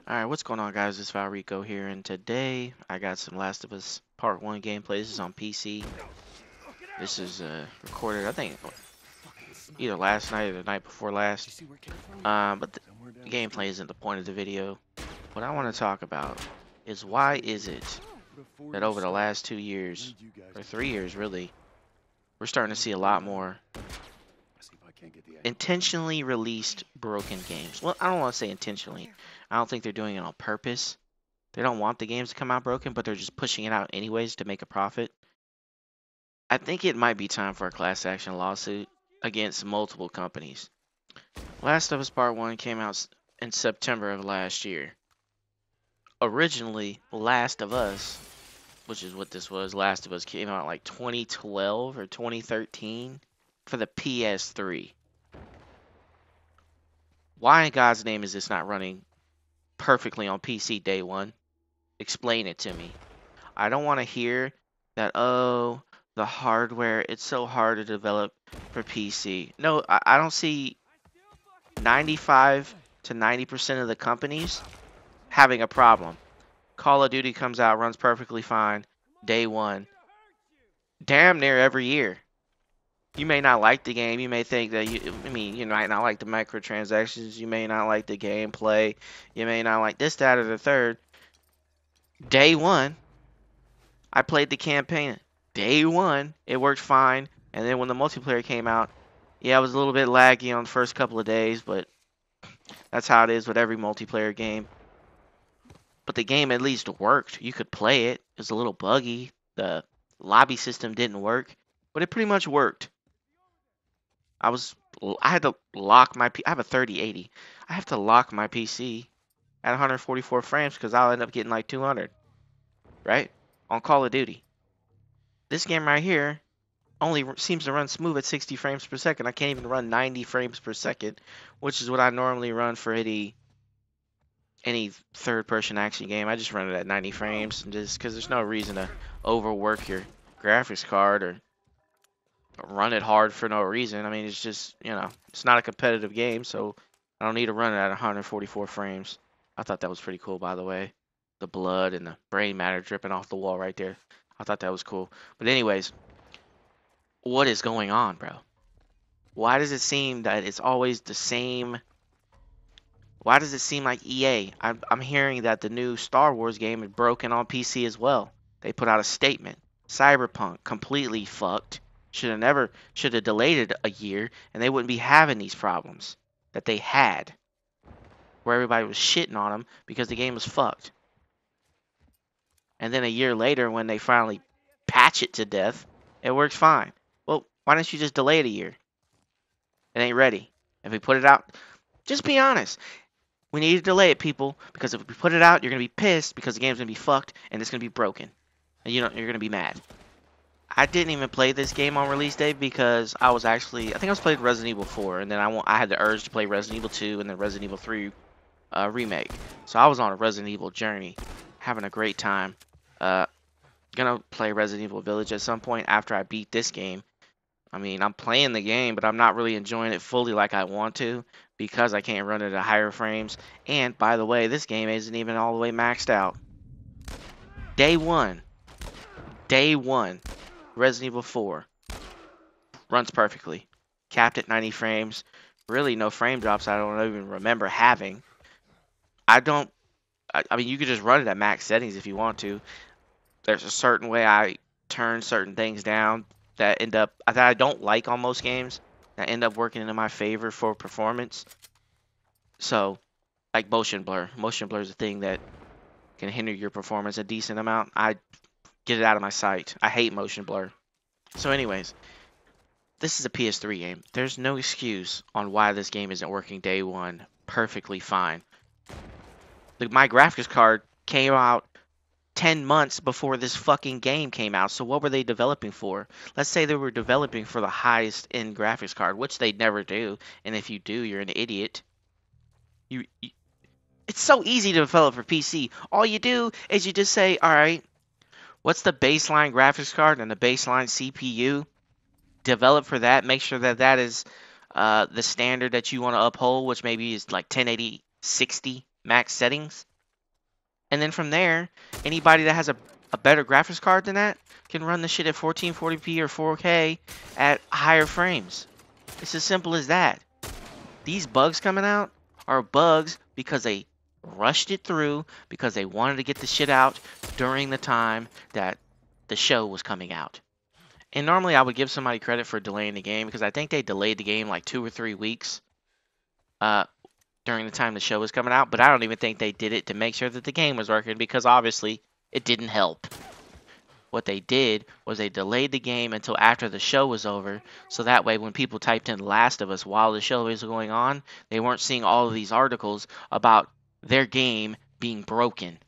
Alright, what's going on, guys? It's Valrico here, and today I got some Last of Us Part 1 gameplay. This is on PC. This is recorded, I think, either last night or the night before last. But the gameplay isn't the point of the video. What I want to talk about is why is it that over the last 2 years, or 3 years really, we're starting to see a lot more intentionally released broken games. Well, I don't want to say intentionally. I don't think they're doing it on purpose. They don't want the games to come out broken, but they're just pushing it out anyways to make a profit. I think it might be time for a class action lawsuit against multiple companies. Last of Us Part 1 came out in September of last year. Originally, Last of Us, which is what this was, Last of Us came out like 2012 or 2013 for the PS3. Why in God's name is this not running perfectly on PC day one? Explain it to me. I don't want to hear that, oh, the hardware, it's so hard to develop for PC. No, I don't see 95 to 90% of the companies having a problem. Call of Duty comes out, runs perfectly fine, day one. Damn near every year. You may not like the game. You may think that you might not like the microtransactions. You may not like the gameplay. You may not like this, that, or the third. Day one, I played the campaign. Day one, it worked fine. And then when the multiplayer came out, yeah, it was a little bit laggy on the first couple of days, but that's how it is with every multiplayer game. But the game at least worked. You could play it. It was a little buggy. The lobby system didn't work, but it pretty much worked. I had to lock my I have a 3080. I have to lock my PC at 144 frames because I'll end up getting like 200, right? On Call of Duty. This game right here only seems to run smooth at 60 frames per second. I can't even run 90 frames per second, which is what I normally run for any third-person action game. I just run it at 90 frames, just because there's no reason to overwork your graphics card or run it hard for no reason. I mean, it's just, it's not a competitive game, so I don't need to run it at 144 frames. I thought that was pretty cool, by the way. The blood and the brain matter dripping off the wall right there. I thought that was cool. But anyways, what is going on, bro? Why does it seem that it's always the same? Why does it seem like EA? I'm hearing that the new Star Wars game is broken on PC as well. They put out a statement. Cyberpunk completely fucked. Should have delayed it a year, and they wouldn't be having these problems that they had, where everybody was shitting on them because the game was fucked. And then a year later, when they finally patch it to death, it works fine. Well, why don't you just delay it a year? It ain't ready. If we put it out, just be honest. We need to delay it, people, because if we put it out, you're going to be pissed because the game's going to be fucked and it's going to be broken. And you're going to be mad. I didn't even play this game on release day because I think I was playing Resident Evil 4, and then I had the urge to play Resident Evil 2 and then Resident Evil 3 remake. So I was on a Resident Evil journey, having a great time. Gonna play Resident Evil Village at some point after I beat this game. I mean, I'm playing the game, but I'm not really enjoying it fully like I want to because I can't run it at higher frames. And, by the way, this game isn't even all the way maxed out. Day one, Resident Evil 4 runs perfectly. Capped at 90 frames. Really no frame drops I don't even remember having. I mean, you could just run it at max settings if you want to. There's a certain way I turn certain things down that I don't like on most games that end up working in my favor for performance. So, like motion blur. Motion blur is a thing that can hinder your performance a decent amount. I get it out of my sight. I hate motion blur. So anyways, this is a PS3 game. There's no excuse on why this game isn't working day one perfectly fine. My graphics card came out 10 months before this fucking game came out. So what were they developing for? Let's say they were developing for the highest end graphics card, which they never do. And if you do, you're an idiot. It's so easy to develop for PC. All you do is you just say, all right, what's the baseline graphics card and the baseline CPU? Develop for that. Make sure that that is the standard that you want to uphold, which maybe is like 1080 60 max settings. And then from there, anybody that has a better graphics card than that can run the shit at 1440p or 4K at higher frames. It's as simple as that. These bugs coming out are bugs because they rushed it through, because they wanted to get the shit out during the time that the show was coming out. And normally I would give somebody credit for delaying the game because I think they delayed the game like 2 or 3 weeks uh, during the time the show was coming out, but I don't even think they did it to make sure that the game was working because obviously it didn't help. What they did was they delayed the game until after the show was over, so that way when people typed in Last of Us while the show was going on, they weren't seeing all of these articles about their game being broken.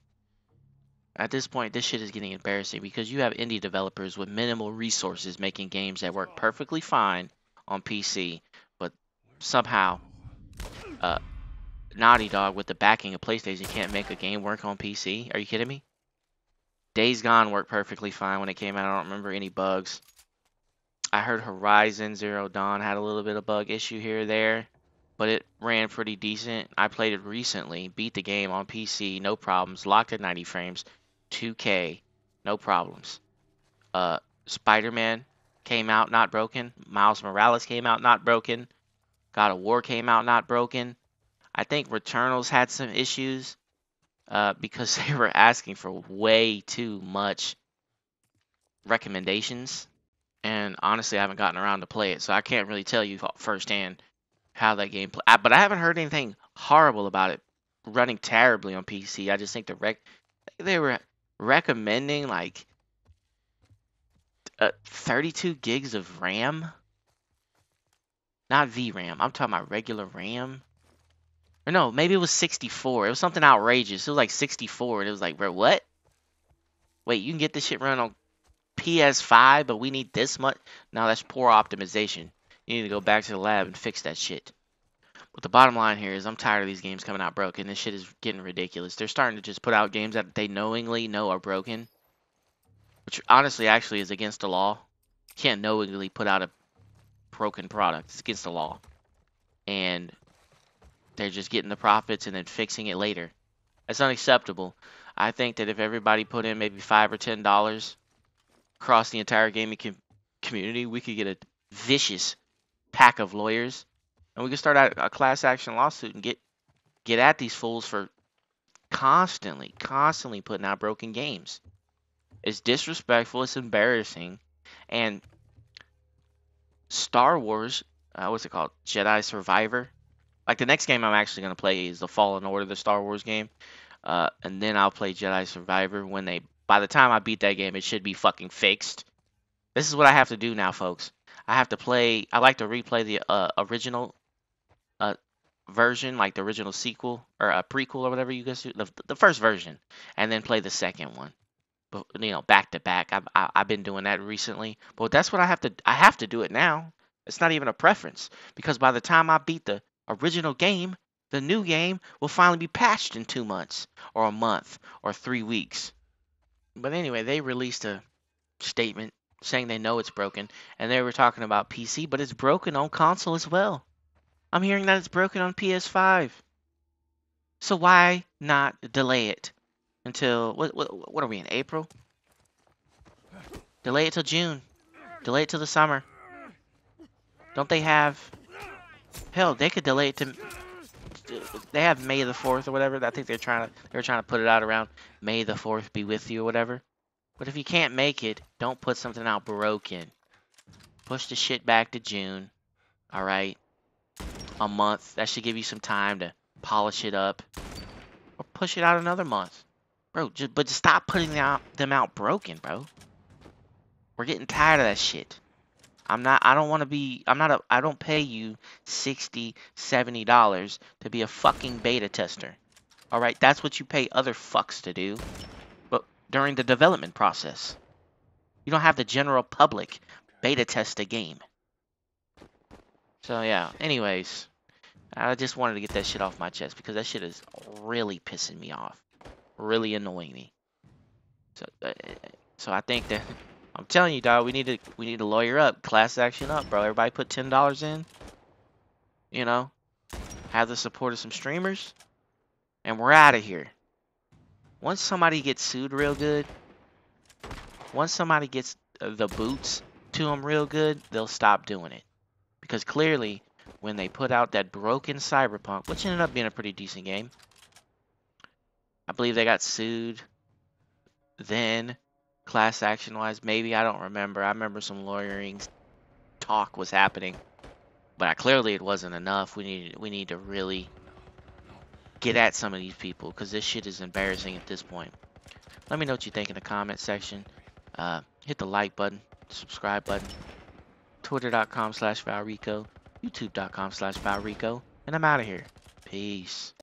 At this point, this shit is getting embarrassing because you have indie developers with minimal resources making games that work perfectly fine on PC, but somehow uh, Naughty Dog with the backing of PlayStation can't make a game work on PC. Are you kidding me? Days Gone worked perfectly fine when it came out. I don't remember any bugs. I heard Horizon Zero Dawn had a little bit of bug issue here or there, but it ran pretty decent. I played it recently, beat the game on PC, no problems, locked at 90 frames, 2K, no problems. Spider-Man came out not broken. Miles Morales came out not broken. God of War came out not broken. I think Returnals had some issues because they were asking for way too much recommendations. And honestly, I haven't gotten around to play it, so I can't really tell you firsthand how that game play. But I haven't heard anything horrible about it running terribly on PC. I just think they were recommending like 32 gigs of RAM, not VRAM. I'm talking about regular RAM. Or no, maybe it was 64. It was something outrageous. It was like 64, and it was like, bro, what? Wait, you can get this shit run on PS5, but we need this much? No, that's poor optimization. You need to go back to the lab and fix that shit. But the bottom line here is I'm tired of these games coming out broken. This shit is getting ridiculous. They're starting to just put out games that they knowingly know are broken, which honestly actually is against the law. You can't knowingly put out a broken product. It's against the law. And they're just getting the profits and then fixing it later. That's unacceptable. I think that if everybody put in maybe $5 or $10 across the entire gaming community, we could get a vicious pack of lawyers, and we could start a class action lawsuit and get at these fools for constantly putting out broken games. It's disrespectful. It's embarrassing. And Star Wars, what's it called? Jedi Survivor. Like the next game I'm actually gonna play is the Fallen Order, the Star Wars game, and then I'll play Jedi Survivor. By the time I beat that game, it should be fucking fixed. This is what I have to do now, folks. I like to replay the original uh, version, like the original sequel or a prequel or whatever you guys do, the first version, and then play the second one. But back to back. I've been doing that recently, but that's what I have to. I have to do it now. It's not even a preference because by the time I beat the original game, the new game will finally be patched in 2 months or a month or 3 weeks. But anyway, they released a statement saying they know it's broken, and they were talking about PC, but it's broken on console as well. I'm hearing that it's broken on PS5. So why not delay it until what are we in April? Delay it till June. Delay it till the summer. Don't they have? Hell, they could delay it to. They have May the 4th or whatever. I think they were trying to put it out around May the 4th be with you or whatever. But if you can't make it, don't put something out broken. Push the shit back to June. All right, a month. That should give you some time to polish it up, or push it out another month, bro. But just stop putting them out broken, bro. We're getting tired of that shit. I don't want to be. I don't pay you $60, $70 to be a fucking beta tester. All right, that's what you pay other fucks to do. But during the development process, you don't have the general public beta test a game. So yeah. Anyways, I just wanted to get that shit off my chest because that shit is really pissing me off, really annoying me. So I think that. I'm telling you, dog, we need to lawyer up, class action up, bro. Everybody put $10 in, have the support of some streamers, and we're out of here. Once somebody gets sued real good, once somebody gets the boots to them real good, they'll stop doing it. Because clearly, when they put out that broken Cyberpunk, which ended up being a pretty decent game, I believe they got sued then, class action wise. Maybe, I don't remember. I remember some lawyering talk was happening, but clearly it wasn't enough. We need to really get at some of these people because this shit is embarrassing at this point. Let me know what you think in the comment section. Hit the like button, subscribe button, twitter.com/Valrico, youtube.com/Valrico, and I'm out of here. Peace.